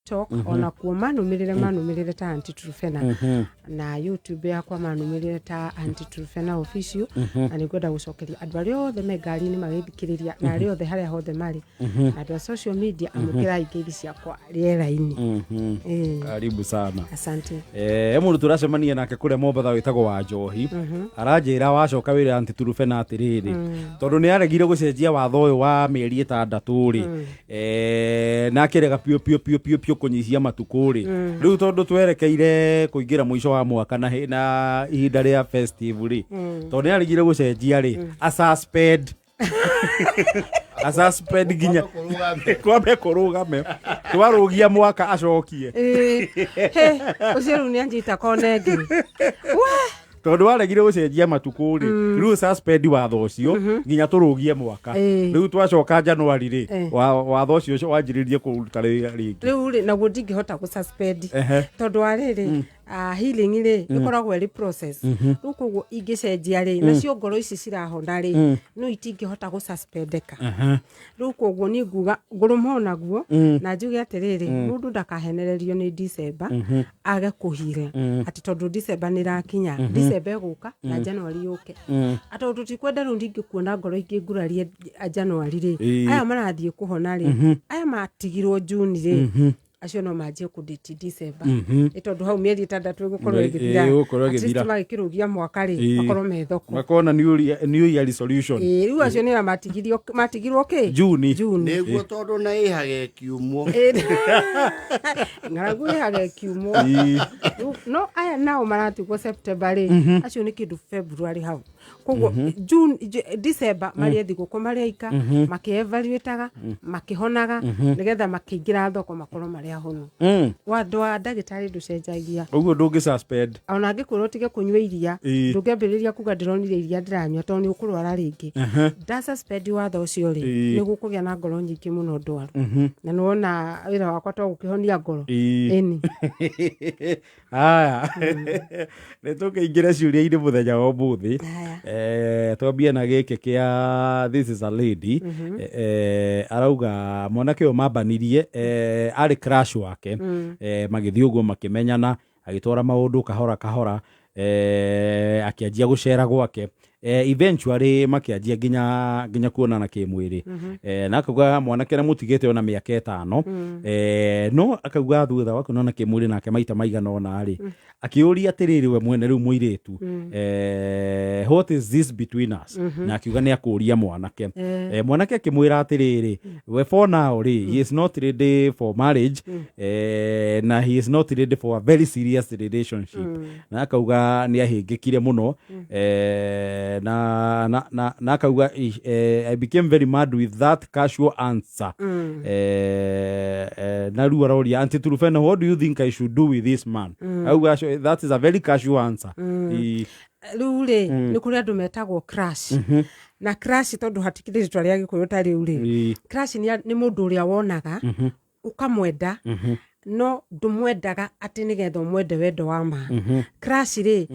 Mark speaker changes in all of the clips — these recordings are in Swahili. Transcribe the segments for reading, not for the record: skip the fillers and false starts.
Speaker 1: TikTok ona kuo manumirire ta Aunty Trufena na YouTube yakwa manumirire ta Aunty Trufena official na nigwenda gucokeria andu aria othe me ngari ni magithikiriria na aria othe haria hothe mari na social media amukira ingiri ciakwa riera-ini.
Speaker 2: Karibu sana.
Speaker 1: Asante.
Speaker 2: Mundu turacemania nake kuria Mombatha witagwo wa Njohi aranjira wacoka wira Aunty Trufena atiriri tondu ni aregire gucenjia watho uyu wa mieri 6 ri na kirega pio kunyihia matuku ri riu tondu twerekeire kuingira mwisho wa mwaka na ihinda ria festive ri tondu ni aregire gucenjia ri suspend ginya kwambe kurugame twarugia mwaka acokie
Speaker 1: ucio riu ni anjita konegi
Speaker 2: tondu waregire gucenjia matuku ri riu suspend watho ucio ginya turugie mwaka riu twacoka January ri watho ucio wanjiririe kuruta ringi
Speaker 1: riu ri naguo ndingihota gususpend tondu ariri healing ri ikoragwo eri process riu koguo ingicenjia ri nacio ngoro ici cirahona ri no itingihota gususpendeka riu koguo ni nguga ngurumo naguo na njuge atiriri mundu ndakahenererio ni December age kuhire ati tondu December ni rakinya December guka na January yuke atondu tutikwenda riu ndingikuona ngoro ingingurarie January ri aya marathie kuhona ri aya matigirwo June ri acio no manjie ku date December tondu hau mieri 6 igukorwo igithira magikirugia mwaka ri makorwo me thoko
Speaker 2: makona new year resolution
Speaker 1: riu acio ni matigirwo ki
Speaker 2: June
Speaker 3: niguo tondu na ihage kiumo
Speaker 1: ngaragu ihage kiumo no aya nao maratigwo September ri acio ni kindu February hau koguo June December mari thiguko mari aika makievaluataga makihonaga nigetha makiingira thoko makorwo mari ahono watho wa ndagitari nducenjagia
Speaker 2: uguo ndungi suspend
Speaker 1: ona ngikwirwo tige kunywa iria ndungambiriria kuga ndironire iria ndiranywa tondu ni ukurwara ringi nda suspend watho ucio ri ni gukugia na ngoro nyingi muno ndwaru na nuona wira wakwa to gukihonia ngoro eni
Speaker 2: aya nitukiingira ciuria-ini muthenya wa umuthi twambia na giki kia this is a lady arauga mwanake uyu mambanirie ari crush wake magithii uguo makimenyana agitwara maundu kahora akianjia gucera gwake eventually makianjia ginya kuonana kimwiri na akauga mwanake na mutigite ona miaka 5 no akauga thutha wa kuonana kimwiri nake maita maigana ona ari akiuria atiriri we mwene riu muiritu what is this between us na akiuga ni akuria mwanake mwanake akimwira atiriri we for now he is not ready for marriage na he is not ready for a very relationship na akauga ni ahingikire muno na akauga I became very mad with that casual answer na riu aroria Aunty Trufena, what do you think I should do with this man? That is a very casual answer.
Speaker 1: Riu ri ni kuri andu metagwo crush na crush tondu hatikire ritwa ria gikuyu ta riu ri crush ni mundu uria wonaga ukamwenda no ndumwendaga ati nigetha mwende wendo wa ma crush ri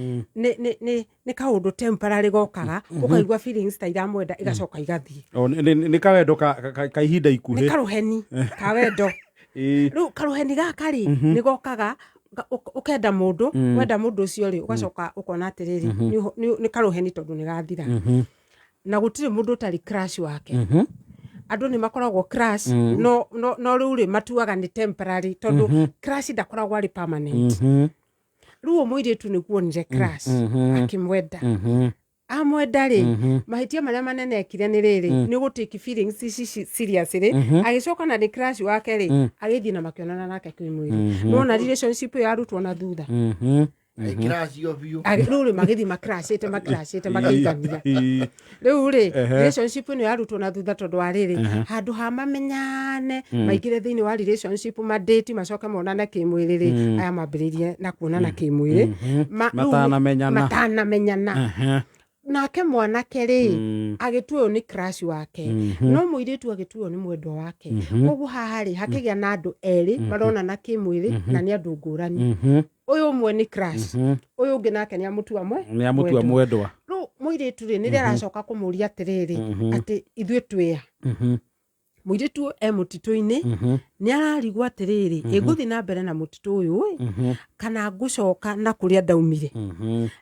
Speaker 1: ni kaundu temporary gokaga ukaigua feelings ta ira mwenda igacoka igathie
Speaker 2: ni kawendo ka ihinda ikuhi
Speaker 1: ni karuheni ka wendo riu karuheni gaka ri ni gokaga ukenda mundu wenda mundu ucio ri ugacoka ukona atiriri ni karuheni tondu ni gathira na gutire mundu tari crush wake andu ni makoragwo crush no riu ri matuaga ni temporary tondu crush ndakoragwo ari permanent riu muiritu ni kuonire crush akimwenda amwenda ri mahitia maria manene ekire ni riri ni gutake feelings serious ri agicoka na ni crush wake ri agithii na makionana nake kwimwiri no na relationship ya rutwo na thutha
Speaker 3: crush yo biu
Speaker 1: riu ri magithi macrashite makigania riu ri relationship ni ya rutwo na thutha tondu ariri handu ha mamenyane maigire thiini wa relationship ma date macoke monana kimwiri ri aya mambiririe na kuonana kimwiri matana menyana nake mwanake ri agituo ni crush wake no muiritu agituo ni mwendwa wake koguo haha ri hakigia na andu eri marona na kimwiri na ni andu ngurani uyu mwe ni crush uyu ungi nake ni amutua
Speaker 2: mwendwa
Speaker 1: ru muiritu ri ni riracoka kumuria atiriri ati ithwe twia muiritu mutito-ini nĩ ararigwo atĩrĩrĩ ĩngũthi na mbere na mũtitũ ũyũ kana ngũcoka na kũrĩa ndaumire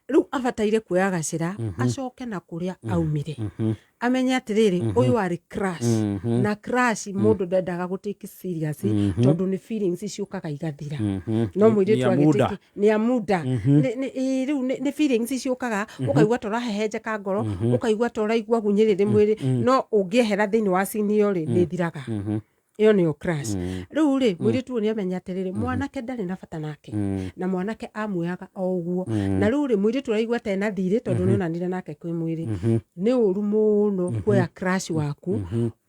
Speaker 1: rĩu abataire kuoya gacĩra acoke na kũrĩa aumire amenye atĩrĩrĩ ũyũ arĩ crash na crash mũndũ ndendaga gũtake serious tondũ nĩ feelings ciũkaga igathira no mũirĩtu agĩtĩki nĩ amuda rĩu nĩ feelings ciũkaga ũkaigua ta ũrahehenjeka ngoro ũkaigua ta ũraigua gunyĩrĩrĩ mwĩrĩ no ũngĩehera thĩinĩ wa sinio rĩ nĩ thiraga iyo nĩyo crash rĩu rĩ mũirĩtu nĩ amenya atĩrĩrĩ mwanake ndarĩ na bata nake na mwanake amuoyaga o ũguo na rĩu rĩ mũirĩtu araigua ta ena thirĩ tondũ nĩ onanire nake kwĩ mwĩrĩ nĩ ũru mũno kuoya crash waku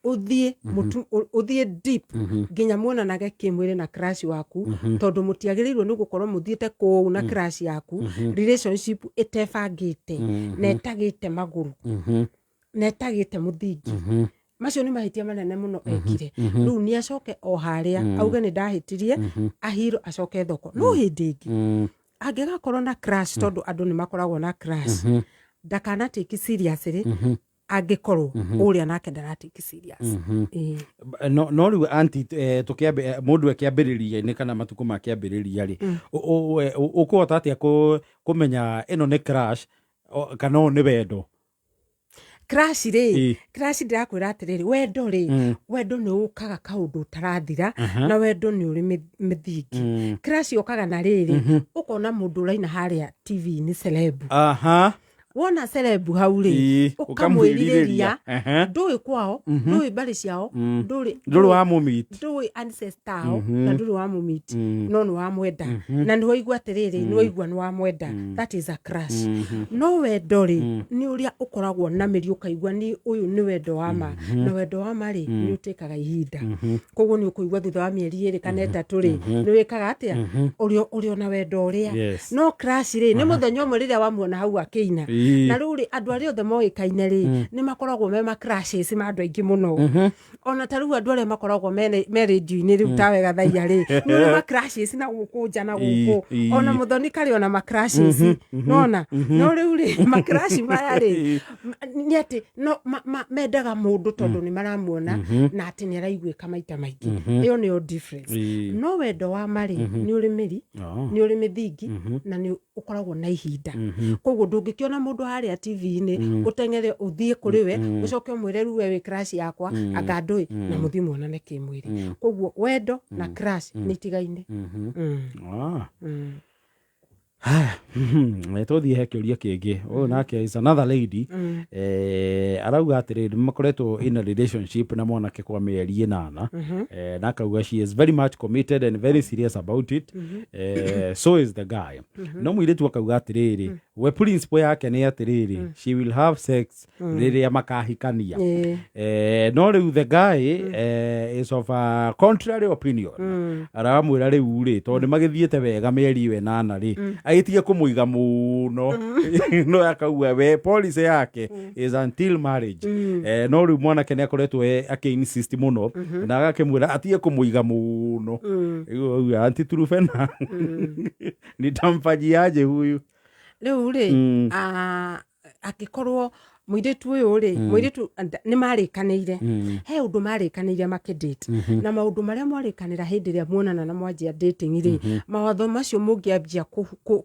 Speaker 1: ũthiĩ deep nginya muonanage kĩmwĩrĩ na crash waku tondũ mũtiagĩrĩirwo nĩ gũkorwo mũthiĩte kũu na crash yaku relationship ĩtebangĩte na ĩtagĩte magũrũ na ĩtagĩte mũthingi macio nĩ mahĩtia manene mũno ekire rĩu nĩ acoke o harĩa auge nĩ ndahĩtirie ahiro acoke thoko no hĩndĩ ĩngĩ angĩgakorwo na crash tondũ andũ nĩ makoragwo na crash ndakana take serious angĩkorwo ũrĩa nake ndaratake serious
Speaker 2: no rĩu anti tũkĩambe mũndũ akĩambĩrĩria-inĩ kana matukũ makĩambĩrĩria rĩ ũkũhota atĩa kũmenya ĩno nĩ crash kana nĩ wendo
Speaker 1: crash rĩ crash ndirakwĩra atĩrĩrĩ wendo nĩ ũkaga kaũndũ ũtarathira na wendo nĩ ũrĩ mĩthingi crash ũkaga na rĩrĩ ũkona mũndũ ũraina harĩa TV-inĩ celeb wona celeb hau rĩ ũkamwĩrirĩria ndũĩ kwao ndũĩ mbarĩ ciao ndũrĩ
Speaker 2: wa mũmit
Speaker 1: ndũĩ ancestor na ndũrĩ wa mũmit no nĩ wa mwenda na nĩ waigua atĩrĩrĩ nĩ waigua nĩ wa mwenda that is a crush no wendo rĩ nĩ ũrĩa ũkoragwo na mĩri ũkaigua nĩ ũyũ nĩ wendo wa ma na wendo wa ma rĩ nĩ ũtĩkaga ihinda koguo nĩ ũkũigua thutha wa mĩeri 2 kana 3 rĩ nĩ wĩkaga atĩa ũrĩa na wendo ũrĩa no crush rĩ nĩ mũthenya ũmwe rĩrĩa wamuona hau akĩina na rĩu rĩ andũ arĩa othe moĩkaine rĩ nĩ makoragwo me ma crashes ma andũ aingĩ mũno ona ta rĩu andũ arĩa makoragwo me radio-inĩ rĩu tawe gathaia rĩ nĩ ma crashes na gũkũ nja na gũkũ ona mũthoni karĩ ona ma crashes nona no rĩu rĩ ma crash maya rĩ nĩ atĩ no mendaga mũndũ tondũ nĩ maramuona na atĩ nĩ araiguĩka maita maingĩ ĩyo nĩyo difference no wendo wa marĩ nĩ ũrĩ mĩri nĩ ũrĩ mĩthingi na nĩ ũkoragwo na ihinda koguo ndũngĩkĩona mũndũ harĩa TV-inĩ ũteng'ere ũthiĩ kũrĩ we ũcoke ũmwĩre rĩu we crash yakwa anga ndũĩ na mũthiĩ muonane kĩmwĩrĩ koguo wendo na crash nĩ itigaine
Speaker 2: tũthiĩ he kĩũria kĩngĩ ũyũ nake is another lady arauga atĩrĩrĩ makoretwo in a relationship na mwanake kwa mĩeri 8 na akauga she is very much committed and very serious about it so is the guy no mũirĩtu akauga atĩrĩrĩ we principle yake nĩ atĩrĩrĩ she will have sex rĩrĩa makahikania no rĩu the guy is of a contrary opinion aramwĩra rĩu rĩ tondũ magĩthiĩte wega mĩeri 8 rĩ agĩtige kũmũiga mũno no akauga we policy yake is until marriage no rĩu mwanake nĩ akoretwo akĩ-insist mũno na agakĩmwĩra atige kũmũiga mũno anti Trufena nitamfanyiaje huyu
Speaker 1: rĩu rĩ akĩkorwo mũirĩtu ũyũ rĩ mũirĩtu nĩ marĩkanĩire he ũndũ marĩkanĩire makĩdate na maũndũ marĩa mwarĩkanĩra hĩndĩ ĩrĩa muonana na mwanjia dating rĩ mawatho macio mũngĩambia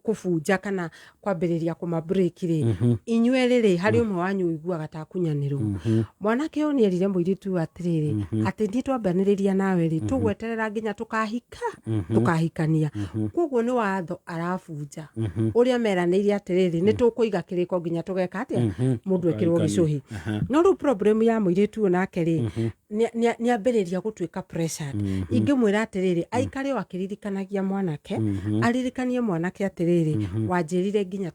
Speaker 1: kũbunja kana kwambĩrĩria kũmabreak rĩ inyuĩ rĩ harĩ ũmwe wanyu ũiguaga ta kunyanĩrwo mwanake ũyũ nĩ erire mũirĩtu atĩrĩrĩ atĩ niĩ twambanĩrĩria nawe rĩ tũgweterera nginya tũkahikania koguo nĩ watho arabunja ũrĩa meranĩire atĩrĩrĩ nĩ tũkũiga kĩrĩko nginya tũgeka atĩa mũndũ ekĩrwo gĩcũhĩ no rĩu problem ya mũirĩtu ũyũ nake rĩ nĩ ambĩrĩria gũtuĩka pressured ingĩmwĩra atĩrĩrĩ aikare o akĩririkanagia mwanake aririkanie mwanake atĩrĩrĩ wanjĩrire nginya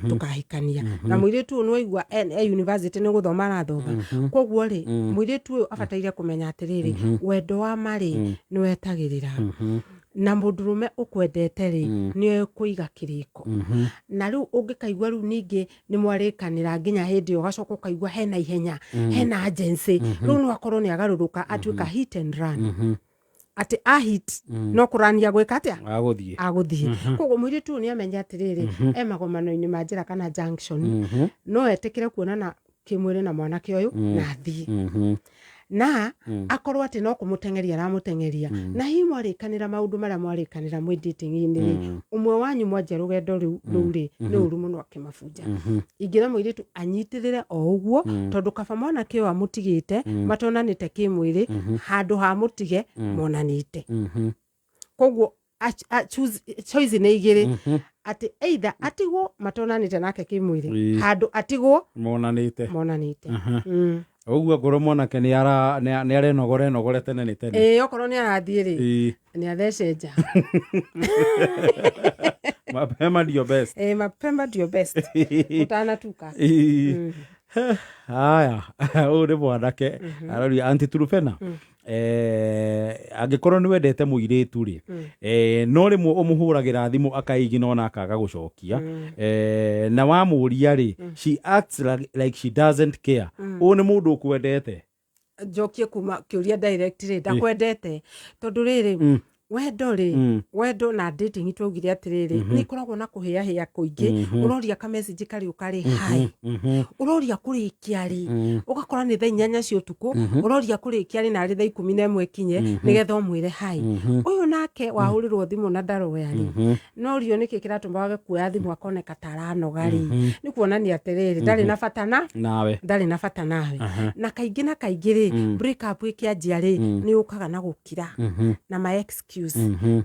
Speaker 1: tũkahikania na mũirĩtu ũyũ nĩ waigua university nĩ gũthoma arathoma koguo rĩ mũirĩtu ũyũ abataire kũmenya atĩrĩrĩ wendo wa marĩ nĩ wetagĩrĩra na mũndũrũme ũkwendete rĩ nĩ kũiga kĩrĩko na rĩu ũngĩkaigua rĩu ningĩ nĩ mwarĩkanĩra nginya hĩndĩ ũgacoka ũkaigua hena ihenya hena agency rĩu no akorwo nĩ agarũrũka atuĩka hit and run atĩ ahit no kũrania gwĩka atĩa agũthiĩ koguo mũirĩtu nĩ amenya atĩrĩrĩ magomano-inĩ ma njĩra kana junction no etĩkĩre kuonana kĩmwĩrĩ na mwanake ũyũ na athiĩ na akorwo ati no kumutengeria aramutengeria na hi mwarikanira maundu maria mwarikanira mwi dating-ini umwe wanyu mwanja rugendo riu ri ni uru muno akimabunja ingira muiritu anyitirire o uguo tondu kaba mwana kio amutigite matonanite kimwiri handu ha mutige monanite koguo choice ni igiri ati either atigwo matonanite nake kimwiri handu atigwo
Speaker 2: monanite
Speaker 1: Oguo
Speaker 2: ngoro mwanake ni arenogore tene ni tene
Speaker 1: okorwo ni arathie ri ni atheceja
Speaker 2: mapema ndio best
Speaker 1: mapema ndio best utanatuka
Speaker 2: haya uri mwanake arori anti Trufena angikorwo ni wendete muiritu ri no rimwe umuhuragira thimu akaigina ona akaga gucokia na wamuria ri she acts like she doesn't care ni mundu ukwendete
Speaker 1: jokie kuma kiuria directly ndakwendete tondu riri wendo na dating twogire atiriri ni koragwo na kuhia kuingi uroria ka message kari ukari hi uroria kurikia ri ugakora ni thaa 8 cia utuku uroria kurikia ri na ri thaa 11 kinye nigetha umwire hi uyu nake wahurirwo thimu na ndaroya ri no rio niki kiratumbaga kuoya thimu akone kataranoga ri ni kuonania atiriri ndari na fatana
Speaker 2: nawe
Speaker 1: na kaingi na kaingi ri break up ikianjia ri ni ukaga na gukira na my excuse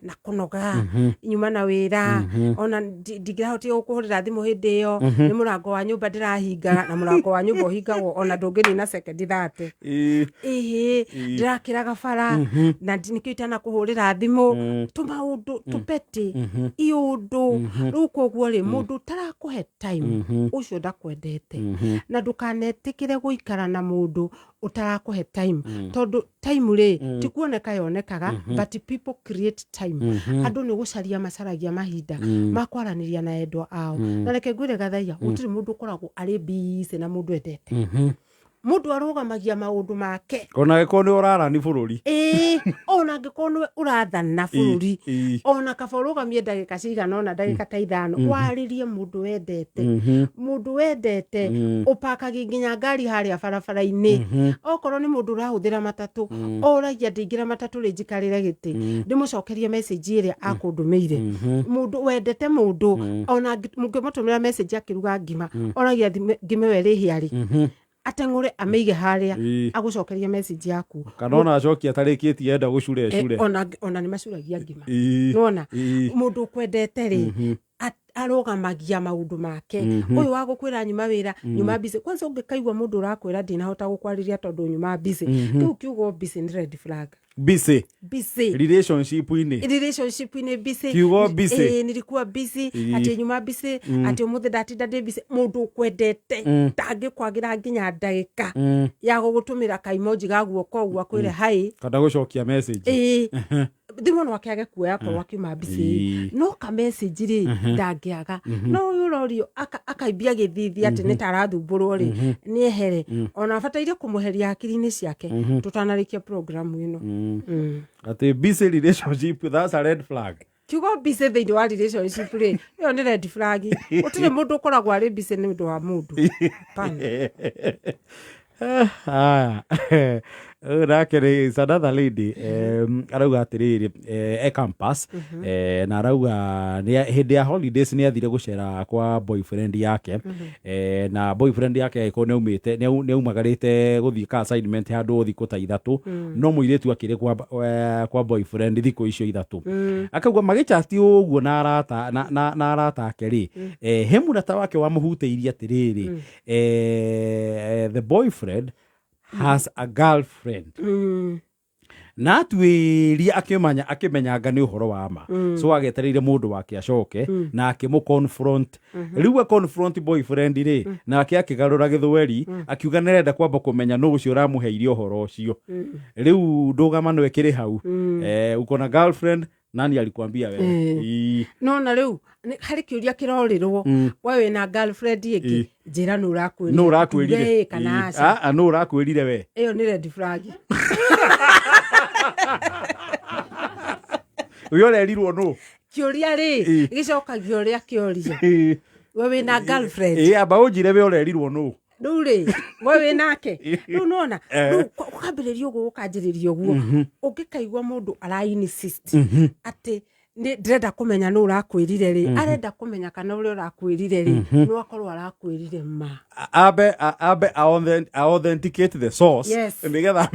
Speaker 1: na kunoga nyuma na wira ona ndigirahoti gukuhurira thimu hindi yo ni murango wa nyumba ndirahinga na murango wa nyumba uhingagwo ona ndungini na second thate ndirakiraga bara na nikitana kuhurira thimu tumaundu tupeti iundu rukoguo ri mundu tarakuhe time ucio ndakwendete na ndukanetikire guikara na mundu utarakuhe time tondu time ri tikuoneka yonekaga but people create time andu ni gucaria macaragia mahinda makwaraniria na endwa ao na reke ngwire gathaia gutiri mundu koragwo ari busy na mundu endete mundu arugamagia maundu make
Speaker 2: ona giko ni urara ni bururi
Speaker 1: ona giko ni urathana bururi ona kaborugamie ndagika cigana ona ndagika ta 5 waririe mundu wendete upakaga nginya ngari haria barabara-ini okorwo ni mundu urahuthira matatu oragia ndingira matatu ri njikarire giti ndimucokerie message iria akundumeire mundu wendete mundu ona mungimutumira message akiruga ngima oragia ngime weri hiari atengure ameige haria agucokeria message yaku
Speaker 2: kana acokia tarikitie enda gucure
Speaker 1: ona ni macuragia ngima nona mundu kwendete ri arugamagia maundu make uyu wa gukwira nyuma wira nyuma busy kwanza ungikaigwa mundu urakwira ndinahota gukwariria tondu nyuma busy kiugo busy ni red flag
Speaker 2: busy relationship ini
Speaker 1: busy
Speaker 2: kiugo busy
Speaker 1: nilikuwa busy ati nyuma busy ati umuthi ndatinda ndi busy mundu kwendete ndangikwagira nginya ndagika ya gugutumira ka emoji gaguo koguo akwire hai
Speaker 2: kada gucokia message
Speaker 1: thimu no akiage kuoya korwo akiuma busy no ka message ri ndangiaga no urorio akaibia githithi ati ni tarathumburwo ri ni ehere ona bataire kumuheria akiri-ini ciake tutanarikia program ino
Speaker 2: ati busy relationship that's a red flag
Speaker 1: kiugo busy thĩinĩ wa relationship ri yo ni red flag utire mundu ukoragwo ari busy ni undu wa mundu pana
Speaker 2: Rakere is another lady arauga atiriri campus na arauga ni hindi ya holidays ni athire gucera kwa boyfriend yake na boyfriend yake ko neumite neumagarite guthii ka assignment handu thiku ta 3 no muiretu akire kwa boyfriend thiku icio 3 akauga magichati uguo na arata akeri hemurata wake wa muhuteirie atiriri the boyfriend has a girlfriend na tuiria akimenya ngani uhoro wa ma so agetereire mundu wake acoke na akimu confront riu confront boyfriend ri na akigarura githweri akiuga nerenda kwamba kumenya no ucio ramuheirie uhoro ucio riu ndugamano ekire hau ukona girlfriend nani alikwambia wewe
Speaker 1: no na riu hari kiuria kirorirwo wewe na girlfriend ingi njira no
Speaker 2: urakwirire
Speaker 1: kana
Speaker 2: no urakwirire we
Speaker 1: iyo ni red flag
Speaker 2: uyo lerirwo no
Speaker 1: kiuria ri gicokagio ria kioria wewe na girlfriend
Speaker 2: aba unjire we urerirwo no
Speaker 1: Ruri we nake nona ukambiririo guo ukanjiririo guo ungikaigwa mundu ara insist ati ndirenda kumenya no urakwirire ri arenda kumenya kana uri urakwirire ri no akorwo arakwirire ma
Speaker 2: abe authenticate the source nigetha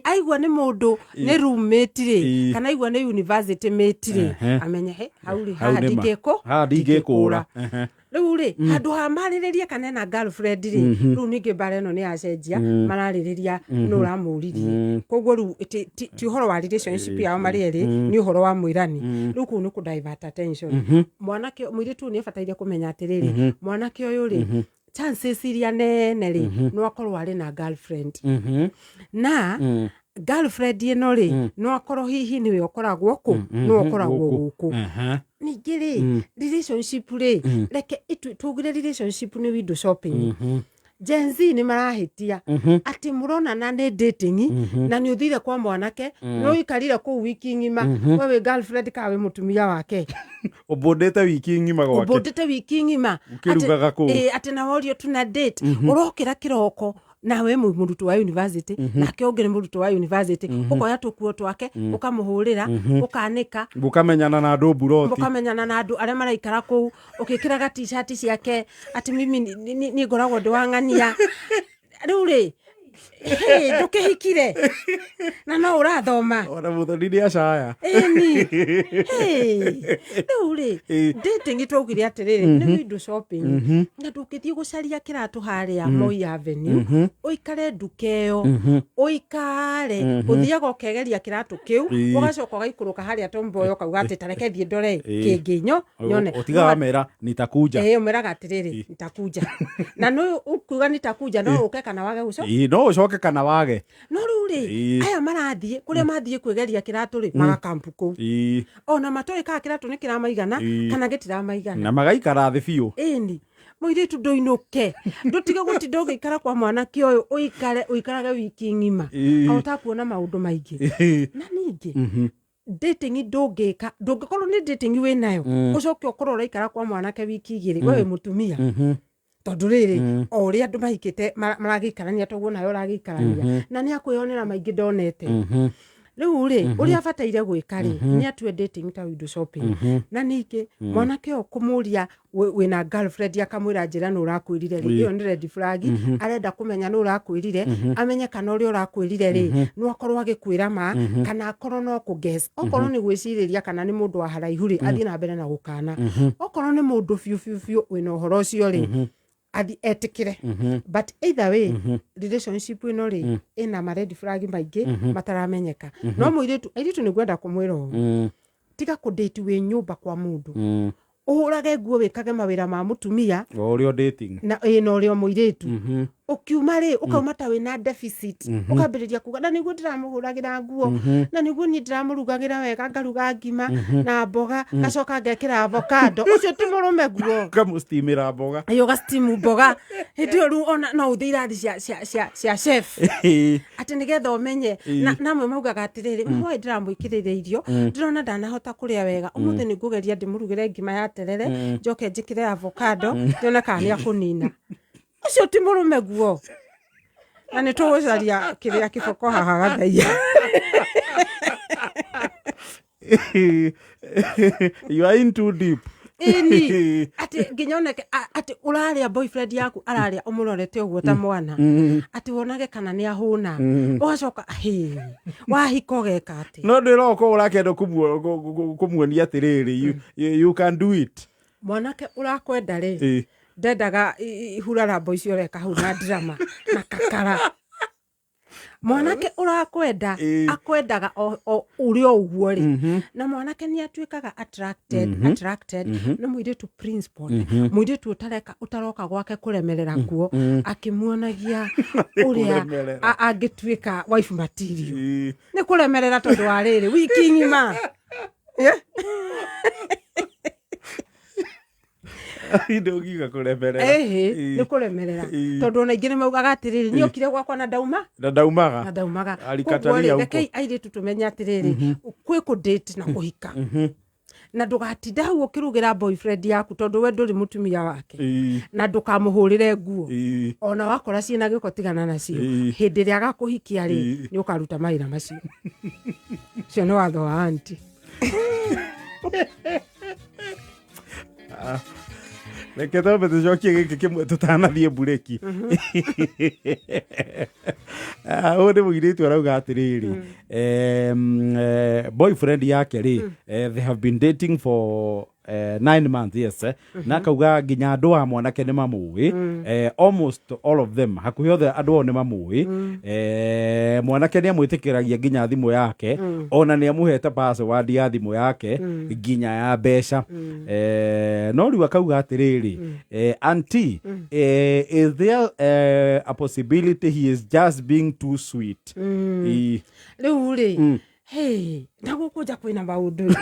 Speaker 1: aigwa ni mundu ni roommate ri kana aigwa ni university mate ri amenye he hauri ndingikura riu ri handu ha maririria kana na girlfriend ri riu ningi bare no ni acenjia maraririria no uramuririe koguo riu ti uhoro wa relationship yao mari eri ni uhoro wa mwirani riu ku ni ku divert attention mwanake mwiritu ni abataire kumenya atiriri mwanake uyu ri chances iria nene ri no akorwo ari na girlfriend na girlfriend ino ri no akorwo hihi niwe ukoragwo ku no ukoragwo guku ningĩ rĩ relationship rĩ reke tugire relationship ni window shopping Gen Z ni marahĩtia ati mũronana nĩ dating na nĩ ũthire kwa mwanake no ikarire kũ wiki ngima wewe girlfriend kawe mutumia wake
Speaker 2: ubondete wiki ngima gwake
Speaker 1: ubondete wiki ngima
Speaker 2: ukirugaga kũ
Speaker 1: ati na worio tuna date urokira kiroko nawe mũrutwo wa university nake ũngĩ nĩ mũrutwo wa university ukoya tũkuo twake ukamuhurira ukanika
Speaker 2: ukamenyana na andũ buroti
Speaker 1: ukamenyana na andũ arĩa maraikara kũu ukikiraga t-shirt ciake ati mimi ni ngoragwo ndwang'ania rĩu rĩ ndukihikire na no urathoma
Speaker 2: ona muthoni ni acaya
Speaker 1: ni rĩu rĩ dating twaugire atiriri ni window shopping na ndukithie gucaria kiratu haria Moi Avenue uikare ndukeo uikare uthiaga ukegeria kiratu kiu ugacoka ugaikuruka haria tomboyo kauga ati tareke thie ndore kinginyo nyone
Speaker 2: utigaga mera nitakuja
Speaker 1: umeraga atiriri nitakuja na no ukuga nitakuja no uke kana wage gucoka
Speaker 2: no ucoke kana wage
Speaker 1: no ruri aya marathie kuria mathie kwegeria kiratu ri magakampu ku ona matoi ka kiratu ni kiramaigana kana gitiramaigana
Speaker 2: na magaikara thi biu
Speaker 1: ni muiritu ndoinuke ndutige gutinda ugiikara kwa mwanake uyu uikarage wiki ngima auta kuona maundu maingi na ningi dating ndungikorwo ni dating we nayo ucoke ukorwo uraikara kwa mwanake wiki igiri wewe mutumia tondu riri o ri andu mahikite maragikarania toguo nayo uragikarania na ni akwionera maingi ndonete riu ri uri abataire gwika ri ni atue dating ta window shopping na ningi mwanake o kumuria wina girlfriend akamwira njira no urakwirire ri iyo ni red flag arenda kumenya no urakwirire amenye kana uri urakwirire ri no akorwo agikwira ma kana akorwo no kuguess okorwo ni gwiciriria kana ni mundu wa haraihu ri athie na mbere na gukana okorwo ni mundu fiu wina uhoro ucio ri athi etikire but either way relationship ino ri ina ma red flag maingi mataramenyeka no muiritu airitu ni gwenda kumwira tiga ku date we nyumba kwa mundu uhurage nguo wikage mawira ma mutumia
Speaker 2: orio dating
Speaker 1: na ino rio muiritu ukiuma ri ukauma ta wina deficit ukambiriria kuga na niguo ndiramuhuragira nguo na niguo ni ndiramurugagira wega ngaruga ngima na mboga gacoka ngekira avocado ucio ti murume nguo
Speaker 2: kamustimira mboga
Speaker 1: ayo gastimu mboga ndio ru ona no uthirathi cia chef ati nigetha umenye na mwe maugaga atiriri mwe ndiramwikirire irio ndirona ndanahota kuria wega umuthi ni ngugeria ndimurugire ngima ya terere njoke njikire avocado ndiona kana ya kunina ucio ti murume guo na ni tugucaria kiria kiboko haha gathaia
Speaker 2: you are in too deep
Speaker 1: ini ati ginyoneke ati uraria boyfriend yaku araria umurorete uguo ta mwana ati wonage kana ni ahuna ugacoka wahikogeka ati
Speaker 2: no ndiroko urakenda kumuonia atiriri you can do it
Speaker 1: mwanake urakwenda ri ndendaga hurara boys yore kahuna drama na kakara mwanake urakwenda akwendaga urio uguo ri na mwanake ni atuikaga attracted no muiritu principle muiritu utaroka gwake kuremerera kuo akimuonagia uria agituika wife material ni kuremerera tondu wa riri wiki ngima
Speaker 2: ndogiga kuremerera
Speaker 1: ni kuremerera tondu ona ingine maugaga atiriri ni okire gwakwa na ndaumaga alikataria huko reke aire tutumenya atiriri kwi ku date na kuhika na ndugatinda hau ukirugira boyfriend yaku tondu we nduri mutumia wake na ndukamuhurire nguo ona wakora ciina giko tigana nacio hindi ria agakuhikia ri ni ukaruta maira macio cio ni watho wa anti
Speaker 2: reke thambe tucokie giki kimwe tutanathie bureki o nĩ mũirĩtu arauga atĩrĩrĩ boyfriend yake rĩ they have been dating for 9 months, yes. Na kauga nginya andũ a mwanake nĩ mamũĩ almost all of them hakuhĩ othe andũ ao nĩ mamũĩ mwanake nĩ amwĩtĩkĩragia nginya thimũ yake ona nĩ amũhete password ya thimũ yake nginya ya mbeca no rĩu akauga atĩrĩrĩ auntie is there a possibility he is just being too sweet
Speaker 1: rĩu rĩ na gũkũnja kwĩna maũndũ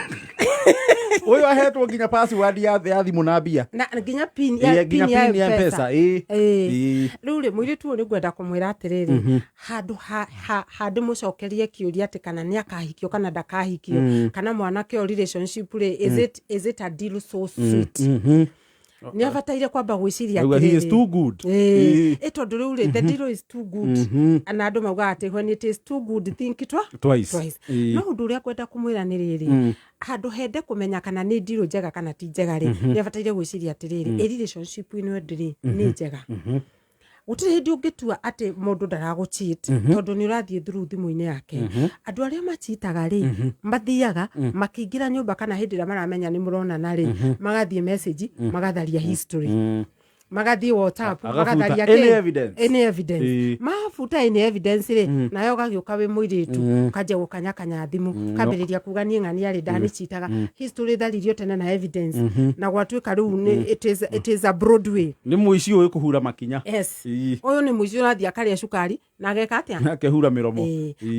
Speaker 2: Oyo ahetwo nginya password ya thimũ na mbia
Speaker 1: na nginya pin ya
Speaker 2: M-Pesa
Speaker 1: rĩu rĩ mũirĩtu ũyũ nĩ ngwenda kũmwĩra atĩrĩrĩ handũ mũcokerie kĩũria atĩ kana nĩ akahikio kana ndakahikio kana mwanake o relationship rĩ is it a deal so sweet ni abataire kwamba gwiciria
Speaker 2: atĩrĩrĩ he is too good
Speaker 1: tondu rĩu rĩ the deal is too good ana andũ mauga atĩ when it is too good think twice no ũndũ ũrĩa kwenda kũmwĩra nĩ rĩrĩ handũ hende kũmenya kana nĩ deal njega kana ti njega rĩ ni abataire gwiciria atĩrĩrĩ relationship ino ndĩrĩ nĩ njega gutire hindi ungitua ati mundu ndaragucheat tondu ni urathie through thimu-ini yake andu aria machitaga ri mathiaga makiingira nyumba kana hindi ria maramenya ni muronana ri magathie message magatharia history magathie WhatsApp magatharia any evidence mafuta any evidence ri nayo gagiuka wi muiritu kaje gukanyakanya thimu kambiriria kuga ni ng'ani ari ndani chitaga history tharirio tene na evidence na gwatuika riu it is a Broadway
Speaker 2: ni muici uyu kuhura makinya
Speaker 1: yes uyu ni muici urathia akaria cukari na ageka atia
Speaker 2: akehura miromo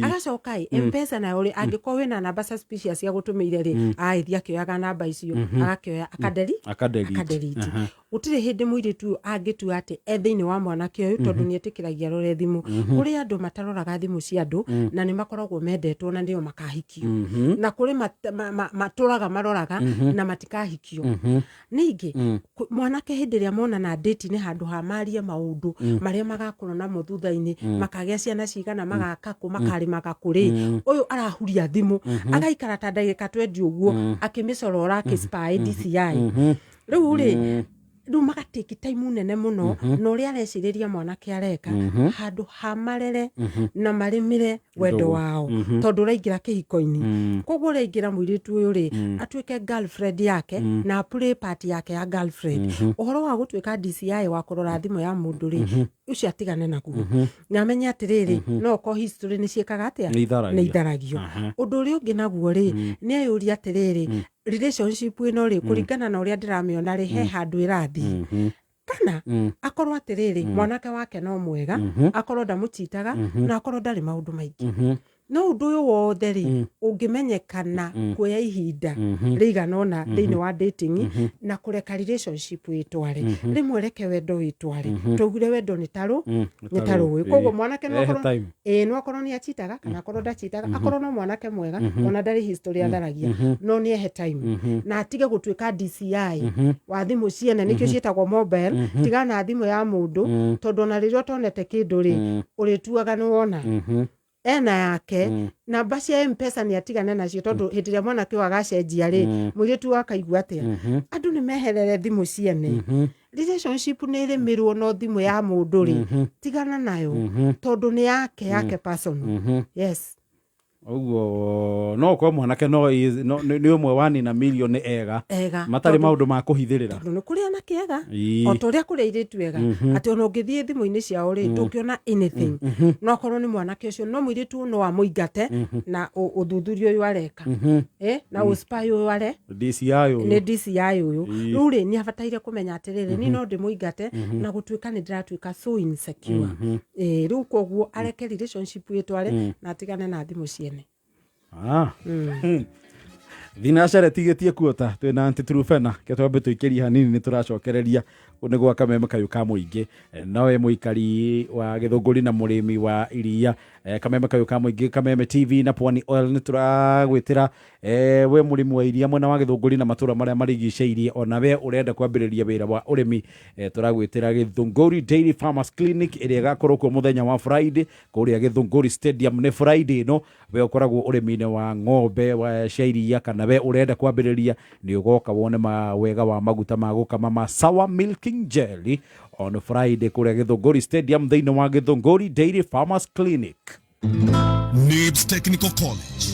Speaker 1: agacoka M-Pesa nayo ri angiko wina namba suspicious cia gutumeire ri aithia kioyaga namba icio agakioya akadelete utire hindi muiritu angitua ati ethiini wa mwanake uyu tondu ni etikiragia rore thimu kuri andu mataroraga thimu cia andu na ni makoragwo mendetwo na ndio makahikio na kuri maturaga maroraga na matikahikio ningi mwanake hindi ria mona na date ni handu ha maria maundu maria magakorwo na muthutha-ini makagĩa ciana cigana magaka ku makarimaga kuri uyu arahuria thimu agaikara ta ndagika 20 uguo akimicorora akispy DCI riu ri ndu magatiki time nene muno no ria arecireria mwanake areka handu ha marere na marimire wendo wao tondu raingira kihiko-ini koguo raingira muiritu uyu ri atuike girlfriend yake na play party yake ya girlfriend uhoro wa gutuika DCI wa kurora thimu ya mundu ri ucio atigane naguo na amenye atiriri no ko history ni ciekaga atia ni itharagio undu uri ungi naguo ri ni ayuria atiriri relationship ino ri kuringana na uria ndiramiona ri he handu irathi kana akorwo atiriri mwanake wake no mwega akorwo ndamuchitaga na akorwo ndari maundu maingi no undu uyu wothe ri ungimenyekana kuoya ihinda riganona thiini wa dating na kureka relationship itware rimwe reke wendo witware tugire wendo ni taru koguo mwanake no akorwo no akorwo ni achitaga kana akorwo ndachitaga akorwo no mwanake mwega ona ndari history atharagia no ni ehe time na atige gutuika DCI wa thimu ciene nikio cietagwo mobile tigana thimu ya mundu tondu na ririo tonete kindu ri urituaga ni wona ena yake namba cia M-Pesa ni atigane nacio tondu hindi ria mwanake wagacenjia ri muiritu akaigua atia andu ni meherere thimu ciene relationship ni irimirwo no thimu ya mundu ri tigana nayo tondu ni yake personal yes uguo
Speaker 2: no kwa mwanake no ni umwe wani na million ega matari maundu ma kuhithirira
Speaker 1: tondu ni kuria na kiega o toria kuria iritu ega ati ono ngithie thimu-ini ciao ri tukiona anything no korwo ni mwanake ucio no muiritu no amuingate na uthuthurio uyu areka na uspy uyu are DCI uyu riu ri ni abataire kumenya atiriri ni no ndimuingate na gutuika ni ndiratuika so insecure riu koguo areke relationship itware na atigane na thimu ciene
Speaker 2: Thinacere tigetie kuota twina antitrufena ke twambe tuikiria hanini ni turacokereria une gwa Kameme Kayu ka muingi nawe muikari wa Githunguri na murimi wa iria Kameme Kayu ka muingi Kameme TV na Pwani Oil ni turagwitira we murimi wa iria mwena wa Githunguri na matura maria marigiceirie ona we urenda kwambiriria wira wa urimi turagwitira Githunguri Dairy Farmers Clinic iria gakorwo ku muthenya wa Friday kuria Githunguri Stadium ni Friday no we ukoragwo urimi-ini wa ng'ombe wa iria kana we urenda kwambiriria ni ugoka wone mawega wa maguta ma gukama ma Sour Milking Jelly on Friday kuria Githunguri Stadium thiini wa Githunguri Dairy Farmers Clinic.
Speaker 4: NIBS Technical College.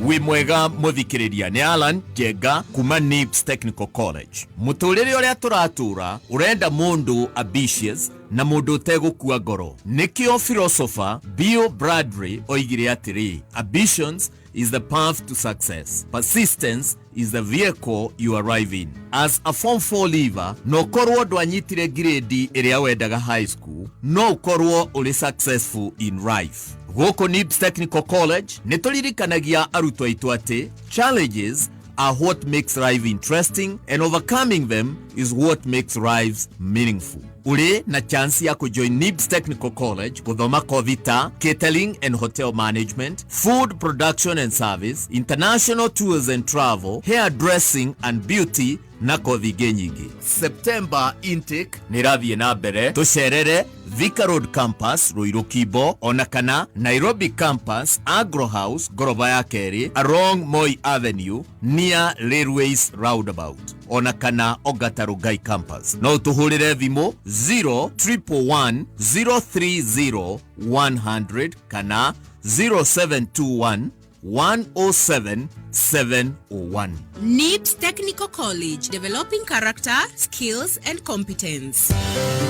Speaker 5: We mwega muthikiriria ni Alan Jega kuma NIBS Technical College. Muturire uria turatura urenda mundu ambitious na mundu utegukua ngoro. Nikio philosopher Bill Bradbury oigire atiri, ambitions is the path to success. Persistence is the vehicle you arrive in. As a Form 4 leaver, no korwo dwanyitire grade iria wendaga high school, no korwo uli successful in life. Goko NIBS Technical College, nituririkanagia arutwo aitu ati, challenges are what makes life interesting and overcoming them is what makes lives meaningful. Uli na chance ya kujoin NIBS Technical College kuthoma kothi ta catering and hotel management, food production and service, international tours and travel, hairdressing and beauty na kothi nyingi. September intake nirathie na mbere, tucerere Thika Road Campus Ruiru Kibo, ona kana Nairobi Campus Agro House goroba ya keri along Moi Avenue near Railways Roundabout, ona kana Ogata Rugai Campus. No tuhurire thimu 0111 030 100 kana 0721 107 701.
Speaker 6: NIBS Technical College, developing character, skills and competence.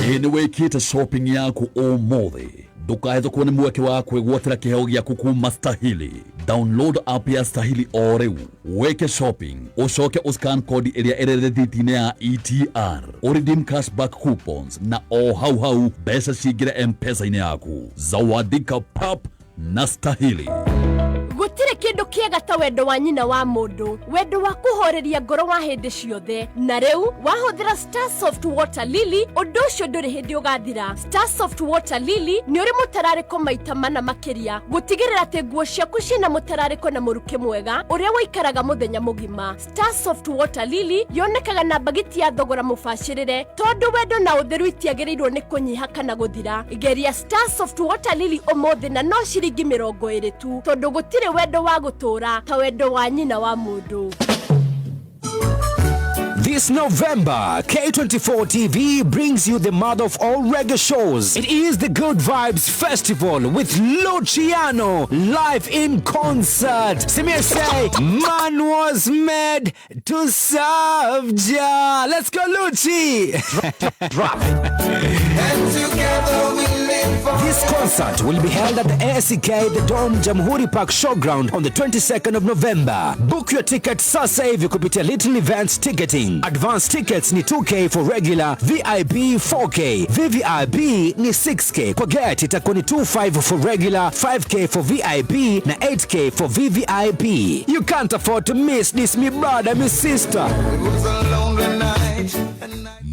Speaker 4: Anyway, kita shopping yako umuthi. Ndukaithe kuone mweke wa kwigwatira kiheo giaku kuma Stahili. Download app ya Stahili o riu. Weke shopping, ucoke uscan code iria irerethitine ya ETR. Redeem cashback coupons na hau mbeca cingire M-Pesa-ini yaku. Zawadika pap na Stahili.
Speaker 7: Gutire kindu kiega ta wendo wa nyina wa mundu, wendo wa kuhoreria ngoro wa hindi ciothe. Na riu wahuthira Star Soft Water Lily, undu ucio nduri hindi ugathira. Star Soft Water Lily ni uri mutarariko maita mana makiria, gutigirira ati nguo ciaku ciina mutarariko na muruke mwega uria waikaraga muthenya mugima. Star Soft Water Lily yonekaga na bagiti ya thogora mubashirire, tondu wendo na utheru itiagirirwo ni kunyiha kana guthira. Geria Star Soft Water Lily umuthi na no ciringi 20 tu, tondu gutire wendo wa gutura ta wendo wa nyina wa mundu.
Speaker 8: This November, K24 TV brings you the mother of all reggae shows. It is the Good Vibes Festival with Luciano live in concert. Samir say, man was made to serve Jah. Let's go, Luci. Drop. And together we live for. This concert will be held at the ASK, the Dome Jamhuri Park Showground on the 22nd of November. Book your ticket sasa hivi kupitia Little Events Ticketing. Advance tickets ni 2K for regular, VIP 4K, VVIP ni 6K. Kwa get itakuwa ni 25 for regular, 5K for VIP na 8K for VVIP. You can't afford to miss this, me brother, me sister.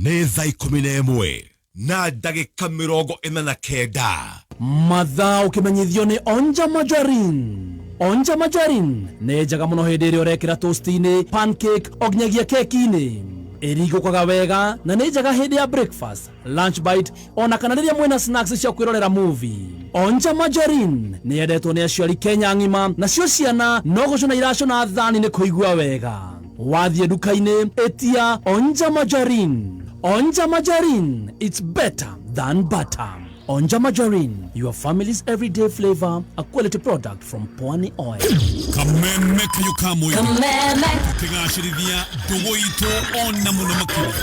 Speaker 4: Nĩ thaa 11 na ndagĩka 49
Speaker 9: mathaa ũkĩmenyithio nĩ Onja Majarin. Onja Majarin nĩ njega mũno hĩndĩ ĩrĩa ũrekĩra toast-inĩ, pancake, oginyagia keki-inĩ. Ĩrigũkaga wega na nĩ njega hĩndĩ ya breakfast, lunch bite, ona kana rĩrĩa mwĩna snacks cia kwĩrorera movie. Onja Majarin nĩ yendetwo nĩ aciari Kenya ng'ima, nacio ciana no gũcũna iracũna thani nĩ kũigua wega. Wathiĩ nduka-inĩ etia Onja Majarin. Onja Majarin, it's better than butter. Onja Majarin, your family's everyday flavor, a quality product from Pwani Oil.
Speaker 4: Kameme Kayu ka muingi. Kameme tukigacirithia ndugu itu ona muno makiri.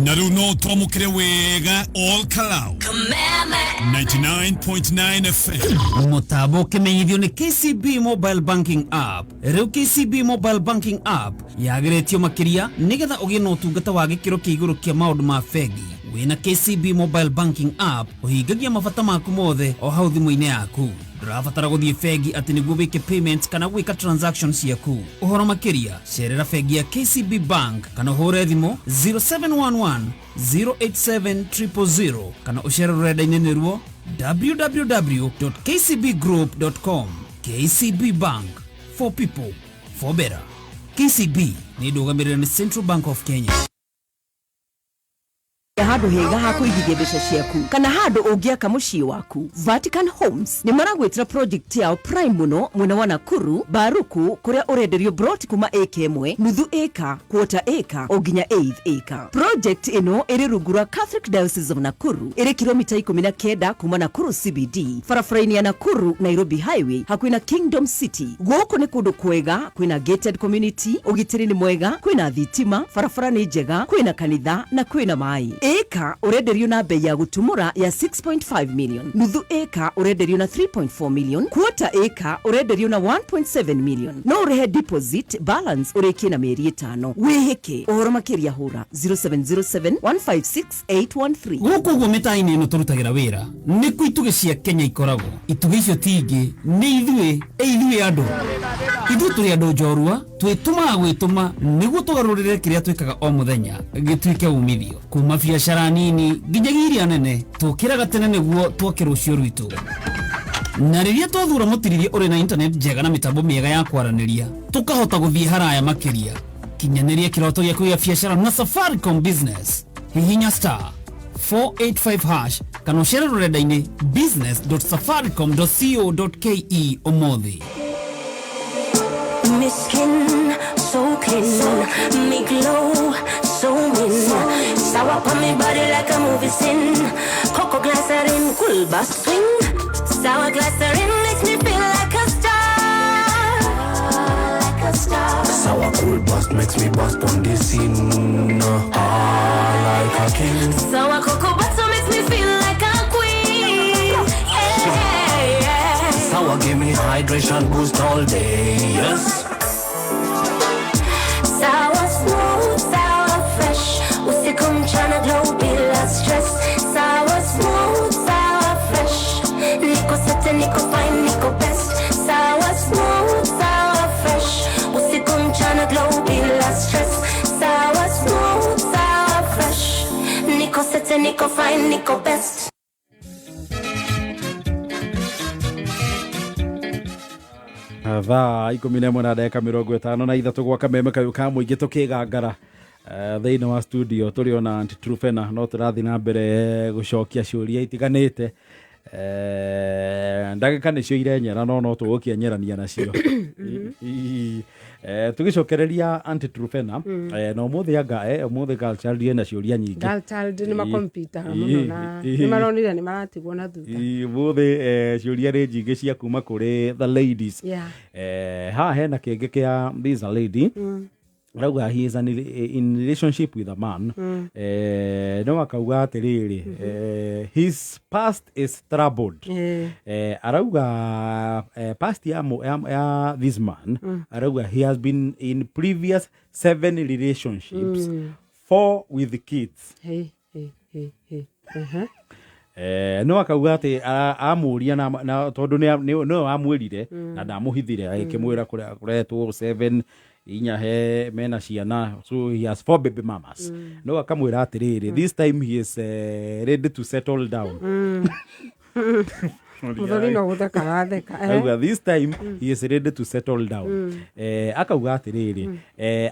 Speaker 4: Na riu no twamukire wega all kalau. Kameme 99.9 FM.
Speaker 10: Mutabo kimenyithio ni KCB Mobile Banking App. Riu KCB Mobile Banking App yagiretio makiria nigetha ugie no tungata wa gikiro kia iguru kia maundu ma fegi. Wina KCB Mobile Banking App uhingagia mabata maku mothe o hau thimu-inĩ yaku. ndũrabatara gũthiĩ bengi atĩ nĩguo wĩke payments kana gwĩka transactions ciaku. Ũhoro makĩria cerera bengi ya KCB Bank kana ũhũre thimũ 0711 087 000 kana ũcere rũrenda-inĩ nĩruo www.kcbgroup.com. KCB Bank, for people, for better. KCB nĩ ndũgamĩrĩre nĩ Central Bank of Kenya.
Speaker 11: Handũ hega ha kũigithia mbeca ciaku kana handũ ũngĩaka mũciĩ waku. Vatican Homes nĩ maragwĩtĩra project yao prime mũno mwena wa Nakuru, Baruku, kũrĩa ũrenderio broti kuma ĩka ĩmwe, nuthu ĩka, quarter ĩka, o nginya eighth ĩka. Project ĩno ĩrĩ rungu rwa Catholic Diocese of Nakuru, ĩrĩ kilomita 19 kuma Nakuru CBD, barabara-inĩ ya Nakuru Nairobi Highway, hakuhĩ na Kingdom City. Gũkũ nĩ kũndũ kwega, kwĩna gated community, ũgitĩri nĩ mwega, kwĩna thitima, barabara nĩ njega, kwĩna kanitha na kwĩna maĩ. Eka urenderio na bei ya gutumura ya 6.5 million, nuthu eka urenderio na 3.4 million, quarter eka urenderio na 1.7 million. No urehe deposit balance urekie na mieri 5. Wihike uhoro makiria hura 0707156813.
Speaker 10: Gũkũ guo mĩtainĩ ĩno tũrutagĩra wĩra nĩkuo itugĩ cia Kenya ikoragwo. Itugĩ icio tingĩ nĩ ithuĩ andũ. Ithuĩ tũrĩ andũ njorua twĩtumaga gwĩtũma nĩguo tũgarũrĩre kĩrĩa twĩkaga o mũthenya gĩtuĩke umithio. Kuma biacara nini nginyagia iria nene tũkĩraga tene nĩguo twoke rũciũ rwitũ. Na rĩrĩa twathura mũtiririe ũrĩ na internet njega na mĩtambo mĩega ya kwaranĩria tũkahota gũthiĩ haraya makĩria. Kinyanĩria kĩroto gĩaku gĩa biacara na Safaricom Business. Hihinya star 485# kana ũcere rũrenda-inĩ business.safaricom.co.ke ũmũthĩ.
Speaker 12: My skin so clean, me glow so win. Sour on me body like a movie scene. Cocoa glycerin, cool bass swing. Sour glycerin makes me feel like a star, like a star.
Speaker 13: Sour cool bass makes me bust on the scene, like a king.
Speaker 12: Sour cocoa butter makes me feel like a queen. Hey, yeah.
Speaker 13: Sour give me hydration boost all day, yes.
Speaker 12: Sour smooth, sour fresh. Usikum chana glow, be less stress. Sour smooth, sour fresh. Nico sete, Nico fine, Nico best. Sour smooth, sour fresh. Usikum chana glow, be less stress. Sour smooth, sour fresh. Nico sete, Nico fine, Nico best.
Speaker 2: Thaa 11:53 na ithatũ gwa kameme kayo ka mũingĩ tũkĩgangara thĩinĩ wa studio tũrĩ ona Aunty Trufena no tũrathiĩ na mbere gũcokia ciũria itiganĩte ndagĩka nĩcio irenyera no tũgũkĩenyerania nacio tũgĩcokereria Aunty Trufena na ũmũthĩ anga ũmũthĩ Girlchild na ciũria nyingĩ.
Speaker 1: Girlchild nĩ makompyuta mũno na nĩ maronire nĩ maratigwo na thutha.
Speaker 2: Ũmũthĩ ciũria rĩ nyingĩ cia kuma kũrĩ the ladies. Haha hena kĩngĩ kĩa this a lady. Rauga he is in relationship with a man. No akauga atĩrĩrĩ his past is troubled. Arauga past ya this man. Arauga he has been in previous 7 relationships, 4 with kids. No akauga atĩ amũria na tondũ no amwĩrire na ndamũhithire agĩkĩmwĩra kũretwo 7 inya he mena ciana, so he has 4 baby mamas. No akamwĩra atĩrĩrĩ this time he is ready to settle down. This time he is ready to settle down. Akauga atĩrĩrĩ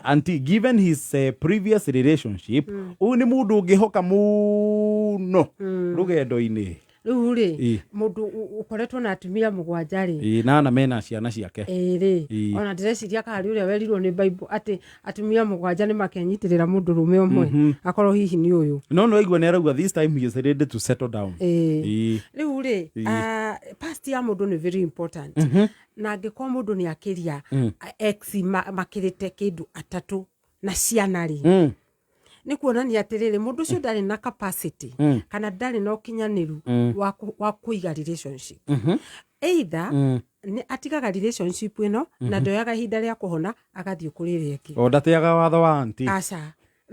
Speaker 2: auntie, given his previous relationship ũyũ nĩ mũndũ ũngĩhoka mũno rũgendo-inĩ.
Speaker 1: Rĩu rĩ mũndũ ũkoretwo na atumia 7 rĩ
Speaker 2: na mena ciana ciake
Speaker 1: rĩ ona ndĩreciria karĩ ũrĩa werirwo nĩ Bible atĩ atumia 7 nĩ makenyitĩrĩra mũndũ rũme ũmwe akorwo hihi nĩ ũyũ
Speaker 2: no igua nĩ arauga this time he is ready to settle down.
Speaker 1: Rĩu rĩ past ya mũndũ nĩ very important na angĩkorwo mũndũ nĩ akĩria ex makĩrĩte kĩndũ 3 na ciana rĩ nĩ kuonania atĩrĩrĩ mũndũ ũcio ndarĩ na capacity kana ndarĩ na ũkinyanĩru wa kũiga relationship. Either nĩ atigaga relationship ĩno na ndoyaga ihinda rĩa kũhona agathiĩ kũrĩ ĩrĩa ĩngĩ.
Speaker 2: O ndateaga watho wa aunty.
Speaker 1: Aca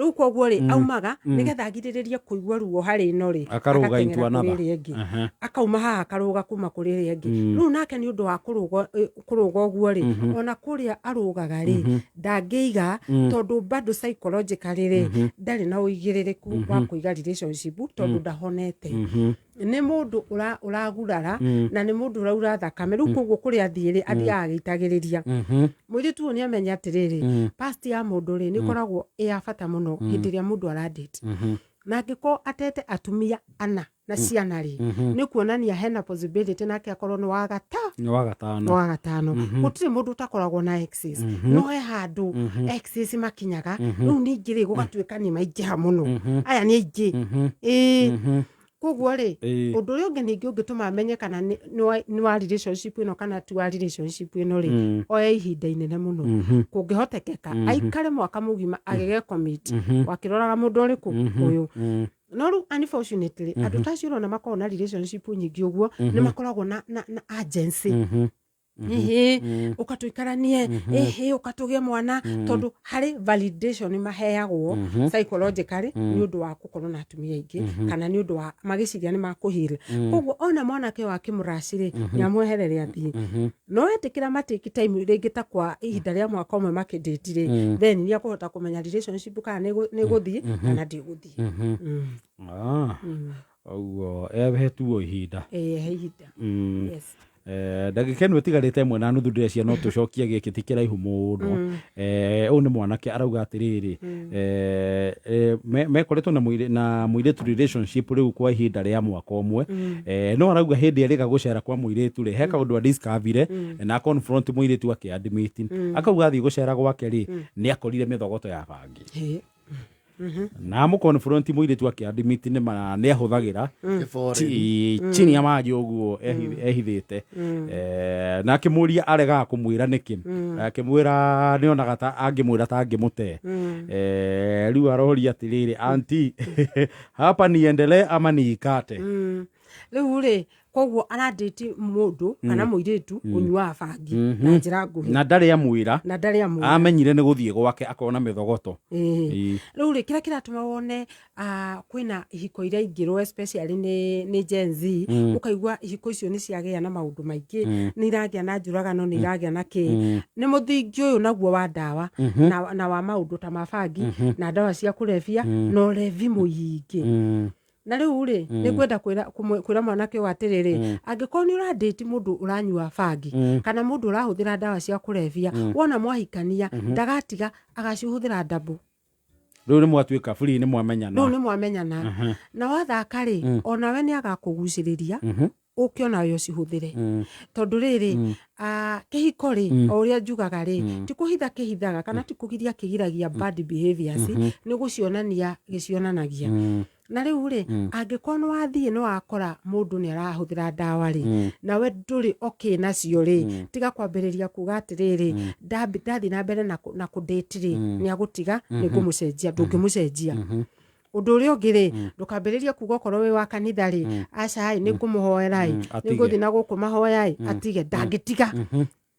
Speaker 1: riu koguo ri aumaga nigetha agiriririe kuigua ruo hari no ri
Speaker 2: akaruga into another
Speaker 1: akauma haha akaruga kuma kuri ri engi riu nake ni undu wa kuruga uguo ri ona kuria arugaga ri ndangeiga tondu bado psychologically ri ndari na uigiririku wa kuiga relationship tondu ndahonete ni mundu uragurara na ni mundu uraura thakame riu koguo kuria thiiri athiaga agitagiriria mwiritu uyu ni amenya atiriri past ya mundu ri ni koragwo ya bata muno hindi ria mundu aradate na angiko atete atumia ana na ciana ri ni kuonania hena possibility nake akorwo ni wa gatano gutire mundu utakoragwo na exes no he handu exes makinyaga riu ningi ri gugatuika ni maingĩha muno aya ni aingĩ koguo ri undu uri ungi ningi ungituma amenye kana ni wa relationship ino kana tu wa relationship ino ri oya ihinda inene muno kungihotekeka aikare mwaka mugima agege commit wakiroraga mundu uriku uyu no riu unfortunately andu tacio na makorwo na relationship nyingi uguo ni makoragwo na agency ukatuikaranie ukatugie mwana tondu hari validation maheagwo psychologically ni undu wa gukorwo na atumia ingi kana ni undu wa magiciria ni makuhira koguo ona mwana ke wa kimuraciri ni amweherere athii no etikira matiki time ringi ta kwa ihinda ria mwaka umwe makidetire then ni akuhota kumenya relationship kana ni guthii kana ndi guthii
Speaker 2: auo ebetuo ihinda
Speaker 1: ihinda yes
Speaker 2: ndagikenu etigarite mwe na nuthu ndecia no tucokia giki tikiraihu muno u ni mwanake arauga atiriri mekoretwo na muiretu relationship riu kwa ihinda ria mwaka umwe no arauga hindi eriga gucera kwa muiretu ri heka undu discovery na confront muiretu akiadmit akauga athi gucera gwake ri ni akorire mithogoto ya bangi na mu confront muiretu akiadmit ni ahuthagira chini ya maji uguo ehithite na akimuria arega kumwira niki akimwira ni onaga ta angimwira ta angimute riu aroria atiriri anti hapa niendelee ama niikate
Speaker 1: riu ri koguo aradate mundu kana muiretu unyua bangi na njira nguhi
Speaker 2: na ndari amwira amenyire ni guthie gwake akona mithogoto
Speaker 1: riu ri kira kiratuma wone kwina ihiko iria ingirwo especially ni Gen Z ukaigua ihiko icio ni ciagea na maundu maingi ni iragia na njuragano ni iragia na ki ni muthingi uyu naguo wa dawa na wa maundu ta mabangi na dawa cia kulevya no levi muingi na riu ri ni kwenda kwira mwanake wa atiriri angikorwo ni uradate mundu uranyua bangi kana mundu urahuthira dawa cia kulevya wona mwahikania ndagatiga agacihuthira double
Speaker 2: riu ni mwatuika free ni mwamenyana
Speaker 1: na wathaka ri ona we ni agakuguciriria ukiona yo cihuthire tondu riri kihiko ri o uria njugaga ri ti kuhitha kihithaga kana ti kugiria kigiragia bad behaviors ni gucionania gicionanagia na riu ri angikorwo ni wathie no akora mundu ni arahuthira dawa ri na we nduri okay nacio ri tiga kwambiriria kuga atiriri ndathi na mbere na kudate ri ni agutiga ni kumucenjia ndungimucenjia undu uri ungi ri ndukambiriria kuga korwo wi wa kanitha ri aca ni kumuhoera ni guthi na gukumahoya atige ndangitiga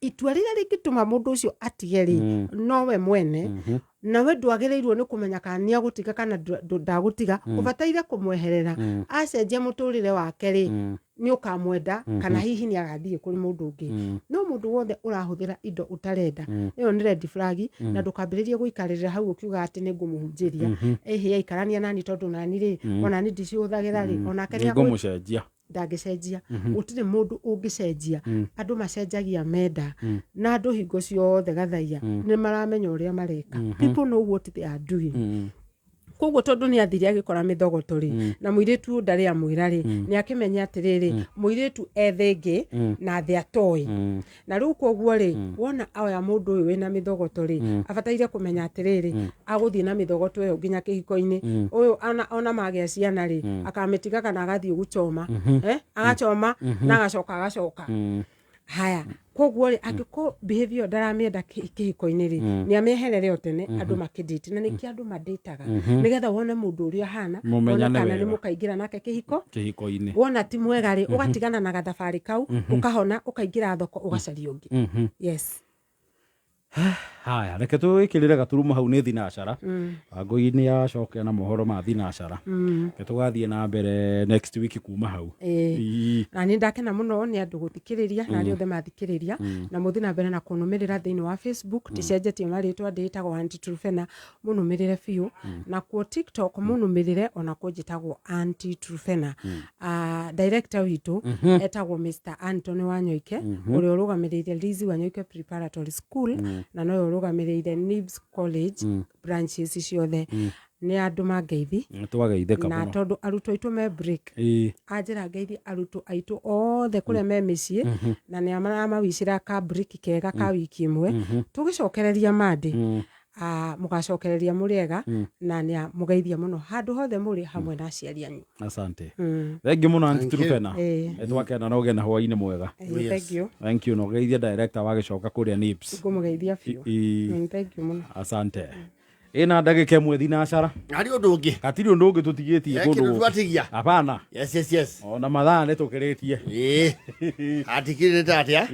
Speaker 1: itua rĩrĩa rĩngĩtũma mũndũ ũcio atige ri no we mwene na we ndwagĩrĩirwo nĩ kũmenya kana nĩ agũtiga kana ndagũtiga ũbataire kũmweherera acenjia mũtũrĩre wake ri nĩ ũkamwenda kana hihi nĩ agathiĩ kũrĩ mũndũ ũngĩ no mũndũ wothe ũrahũthĩra indo ũtarenda ĩyo nĩ red flag na ndũkambĩrĩrie gũikarĩrĩra hau ũkiuga atĩ nĩ ngũmũhunjĩria aikarania nani tondũ nani ri ona ni ndicihũthagĩra ri onake nĩ
Speaker 2: ngũmũcenjia
Speaker 1: ndagicenjia gutire mundu ungicenjia andu macenjagia menda na andu hingo ciothe gathaia ni maramenya uria mareka people know what they are doing koguo tondu ni athiri agikora mithogoto ri na muiretu ndari amwira ri ni akimenya atiriri muiretu ethengi na thia toy na riu koguo ri wona oya mundu uyu wina mithogoto ri abataire kumenya atiriri aguthie na mithogoto iyo nginya kihiko-ini uyu ona magia ciana ri akamitiga kana agathie guchoma agachoma na agacoka haya koguo ri angiko behavior ndaramienda kihiko-ini ri ni ameherere otene andu makidate na niki andu madataga nigetha wone mundu uria hana wona kana ni mukaingira nake kihiko-ini wona ti mwega ri ugatigana na gathabari kau ukahona ukaingira thoko ugacaria ungi yes
Speaker 2: haya reke twikirire gaturuma hau ni thinacara Wangui ni yacokia na mohoro ma thinacara ke tugathie na mbere next week kuma hau
Speaker 1: na ni ndakena muno ni andu guthikiriria na ari othe mathikiriria na muthi na mbere na kunumirira thiini wa Facebook ticenjetie maritwa nditagwo Aunty Trufena munumirire biu na ku TikTok munumirire ona kunjitagwo Aunty Trufena director witu etagwo Mr Anthony Wanyoike uri urugamiriire Lizi Wanyoike Preparatory School na no urugamiriire Nibs College branches ciothe ni andu mangeithi
Speaker 2: twageitheka
Speaker 1: muno na tondu arutwo aitu me break ajira ngeithi arutwo aitu othe kuria me micii na ni amawicira ka break kega ka wiki imwe tugicokereria mandi mugacokereria muriega na ni mugeithia muno handu hothe muri hamwe na aciari anyu.
Speaker 2: Asante thank you muno Aunty Trufena twakena no gena hwaine mwega. Thank you no geithia director wa gicoka kuria Nips
Speaker 1: ngumugeithia biu. Thank you muno.
Speaker 2: Asante ina ndagika imwe thinacara
Speaker 3: ari undu ungi
Speaker 2: gatiri undu ungi tutigitie kundu
Speaker 3: twatigia
Speaker 2: hapana
Speaker 3: yes
Speaker 2: ona mathaa ni tukiritie
Speaker 3: atikire tatia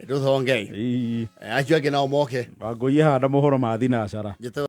Speaker 3: nduthongei acio angi nao moke
Speaker 2: Wangui handa mohoro ma thinacara